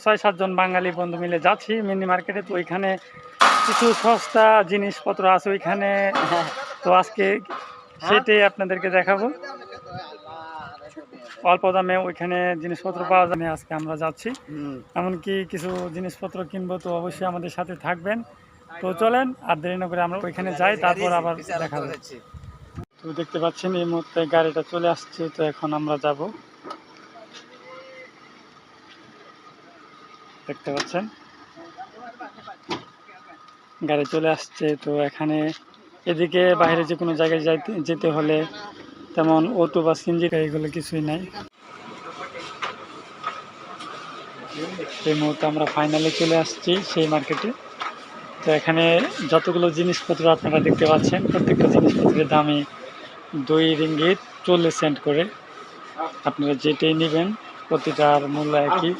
6-7 জন বাঙালি বন্ধু মিলে যাচ্ছি মিনি মার্কেটে। তো ওইখানে কিছু সস্তা জিনিসপত্র আছে ওইখানে। তো আজকে সেটাই আপনাদেরকে দেখাবো। অল্প দামে ওইখানে জিনিসপত্র পাওয়া যায়। আজকে আমরা যাচ্ছি, এমনকি কিছু জিনিসপত্র কিনবো। তো অবশ্যই আমাদের সাথে থাকবেন। তো চলেন আর দেরি না করে আমরা ওইখানে যাই, তারপর আবার দেখা হবে। তো দেখতে পাচ্ছেন এই মুহূর্তে গাড়িটা চলে আসছে। তো এখন আমরা যাব, দেখতে পাচ্ছেন গাড়ি চলে আসছে। তো এখানে এদিকে বাইরে যে কোনো জায়গায় যেতে হলে তেমন অটো বা সিএনজি এগুলো কিছুই নাই। এই মুহূর্তে আমরা ফাইনালি চলে আসছি সেই মার্কেটে। তো এখানে যতগুলো জিনিসপত্র আপনারা দেখতে পাচ্ছেন, প্রত্যেকটা জিনিসপত্রের দামই 2 রিঙ্গিত 40 সেন্ট করে। আপনারা যেটাই নেবেন প্রতিটার মূল্য একই।